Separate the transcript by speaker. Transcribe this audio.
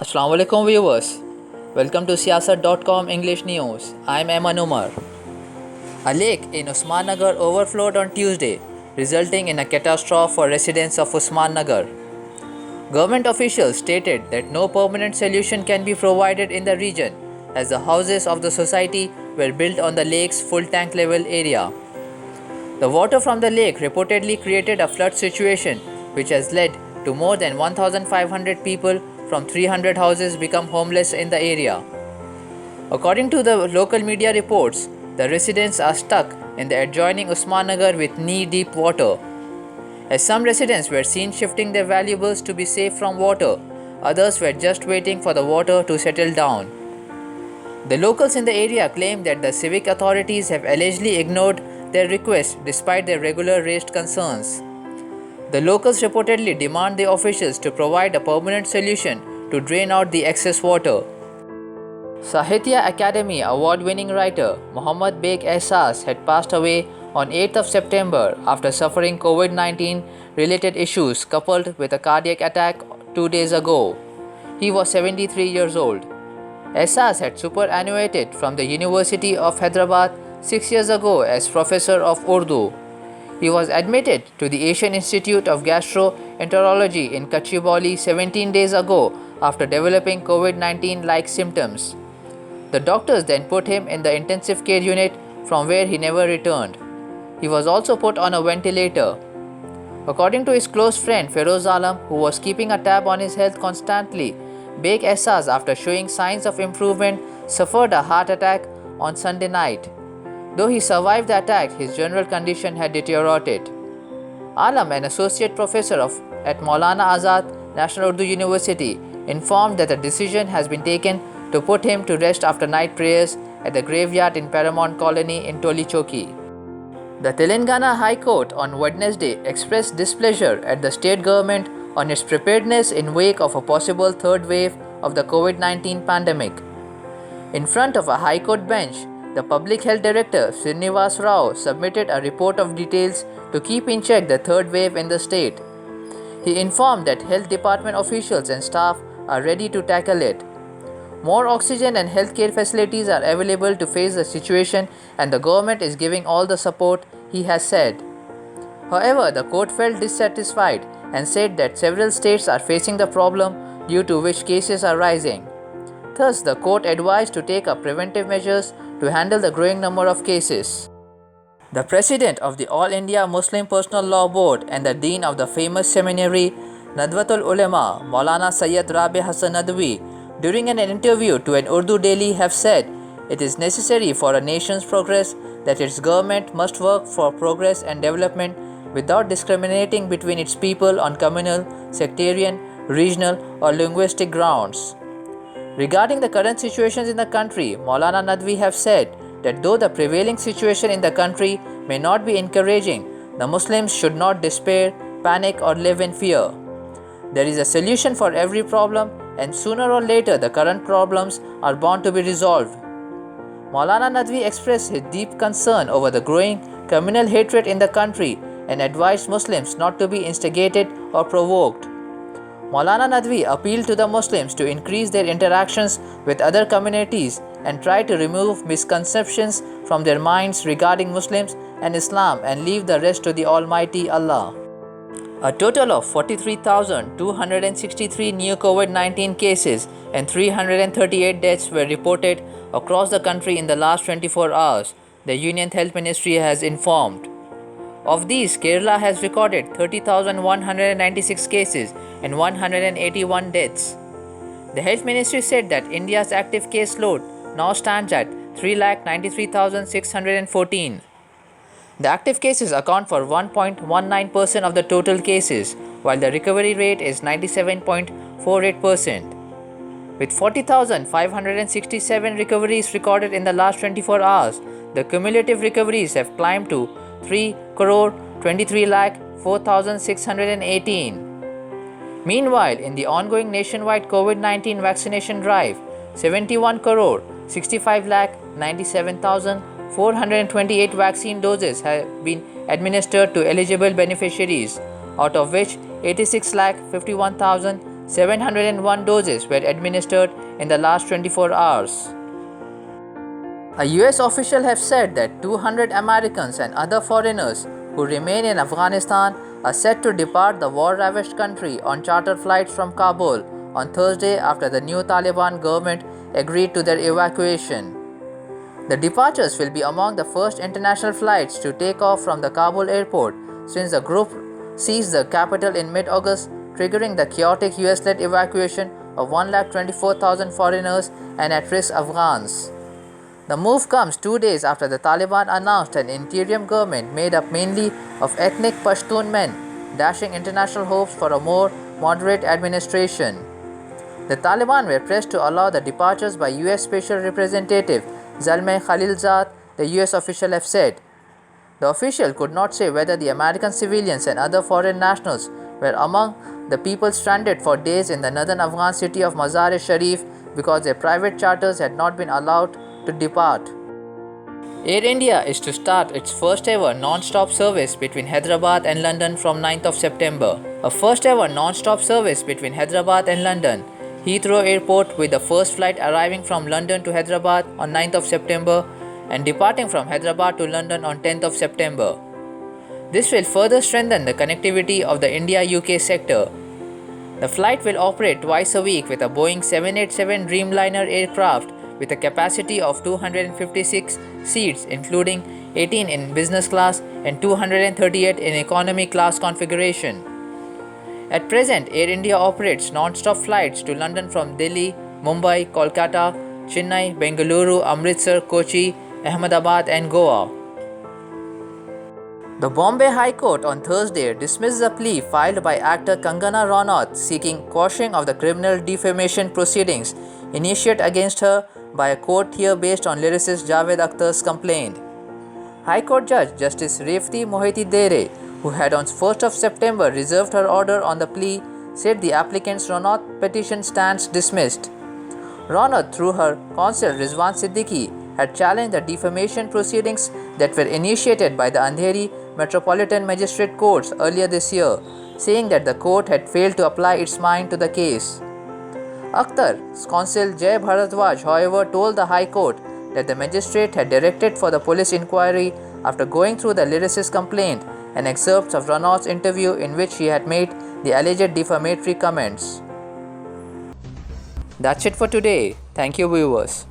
Speaker 1: Assalamu alaikum viewers. Welcome to Siasat.com English News. I'm Eman Umar. A lake in Usmannagar overflowed on Tuesday, resulting in a catastrophe for residents of Usmannagar. Government officials stated that no permanent solution can be provided in the region as the houses of the society were built on the lake's full tank level area. The water from the lake reportedly created a flood situation which has led to more than 1,500 people from 300 houses become homeless in the area. According to the local media reports, the residents are stuck in the adjoining Usmannagar with knee-deep water. As some residents were seen shifting their valuables to be safe from water, others were just waiting for the water to settle down. The locals in the area claim that the civic authorities have allegedly ignored their requests despite their regular raised concerns. The locals reportedly demand the officials to provide a permanent solution to drain out the excess water. Sahitya Academy award-winning writer Muhammad Beg Ehsas had passed away on 8th of September after suffering COVID-19 related issues coupled with a cardiac attack 2 days ago. He was 73 years old. Ehsas had superannuated from the University of Hyderabad 6 years ago as professor of Urdu. He was admitted to the Asian Institute of Gastroenterology in Kachibowli 17 days ago after developing COVID-19-like symptoms. The doctors then put him in the intensive care unit from where he never returned. He was also put on a ventilator. According to his close friend Feroz Alam, who was keeping a tab on his health constantly, Beg Ehsas, after showing signs of improvement, suffered a heart attack on Sunday night. Though he survived the attack, his general condition had deteriorated. Alam, an associate professor at Maulana Azad National Urdu University, informed that a decision has been taken to put him to rest after night prayers at the graveyard in Paramount Colony in Toli Choki. The Telangana High Court on Wednesday expressed displeasure at the state government on its preparedness in wake of a possible third wave of the COVID-19 pandemic. In front of a High Court bench, the Public Health Director Srinivas Rao submitted a report of details to keep in check the third wave in the state. He informed that health department officials and staff are ready to tackle it. More oxygen and healthcare facilities are available to face the situation and the government is giving all the support, he has said. However, the court felt dissatisfied and said that several states are facing the problem due to which cases are rising. Thus, the court advised to take up preventive measures to handle the growing number of cases. The president of the All India Muslim Personal Law Board and the dean of the famous seminary Nadwatul Ulema, Maulana Sayyid Rabi Hassan Nadwi, during an interview to an Urdu daily have said, it is necessary for a nation's progress that its government must work for progress and development without discriminating between its people on communal, sectarian, regional or linguistic grounds. Regarding the current situations in the country, Maulana Nadwi have said that though the prevailing situation in the country may not be encouraging, the Muslims should not despair, panic or live in fear. There is a solution for every problem and sooner or later the current problems are bound to be resolved. Maulana Nadwi expressed his deep concern over the growing communal hatred in the country and advised Muslims not to be instigated or provoked. Maulana Nadwi appealed to the Muslims to increase their interactions with other communities and try to remove misconceptions from their minds regarding Muslims and Islam and leave the rest to the Almighty Allah. A total of 43,263 new COVID-19 cases and 338 deaths were reported across the country in the last 24 hours, the Union Health Ministry has informed. Of these, Kerala has recorded 30,196 cases and 181 deaths. The Health Ministry said that India's active case load now stands at 3,93,614. The active cases account for 1.19% of the total cases, while the recovery rate is 97.48%. With 40,567 recoveries recorded in the last 24 hours, the cumulative recoveries have climbed to 3,23,04,618. Meanwhile, in the ongoing nationwide COVID-19 vaccination drive, 71,65,97,428 vaccine doses have been administered to eligible beneficiaries, out of which 86,51,000 701 doses were administered in the last 24 hours. A US official has said that 200 Americans and other foreigners who remain in Afghanistan are set to depart the war-ravaged country on charter flights from Kabul on Thursday after the new Taliban government agreed to their evacuation. The departures will be among the first international flights to take off from the Kabul airport since the group seized the capital in mid-August, triggering the chaotic US-led evacuation of 124,000 foreigners and at-risk Afghans. The move comes 2 days after the Taliban announced an interim government made up mainly of ethnic Pashtun men, dashing international hopes for a more moderate administration. The Taliban were pressed to allow the departures by US Special Representative Zalmay Khalilzad, the US official have said. The official could not say whether the American civilians and other foreign nationals were among the people stranded for days in the northern Afghan city of Mazar-e-Sharif because their private charters had not been allowed to depart. Air India is to start its first ever non-stop service between Hyderabad and London from 9th of September. A first ever non-stop service between Hyderabad and London, Heathrow Airport, with the first flight arriving from London to Hyderabad on 9th of September and departing from Hyderabad to London on 10th of September. This will further strengthen the connectivity of the India-UK sector. The flight will operate twice a week with a Boeing 787 Dreamliner aircraft with a capacity of 256 seats, including 18 in business class and 238 in economy class configuration. At present, Air India operates non-stop flights to London from Delhi, Mumbai, Kolkata, Chennai, Bengaluru, Amritsar, Kochi, Ahmedabad and Goa. The Bombay High Court on Thursday dismissed the plea filed by actor Kangana Ranaut seeking quashing of the criminal defamation proceedings initiated against her by a court here based on lyricist Javed Akhtar's complaint. High Court Judge Justice Revati Mohiti Dere, who had on 1st of September reserved her order on the plea, said the applicant's Ranaut petition stands dismissed. Ranaut, through her counsel Rizwan Siddiqui, had challenged the defamation proceedings that were initiated by the Andheri Metropolitan Magistrate Courts earlier this year, saying that the court had failed to apply its mind to the case. Akhtar's counsel Jay Bharadwaj, however, told the High Court that the magistrate had directed for the police inquiry after going through the lyricist's complaint and excerpts of Ranaut's interview in which he had made the alleged defamatory comments. That's it for today. Thank you, viewers.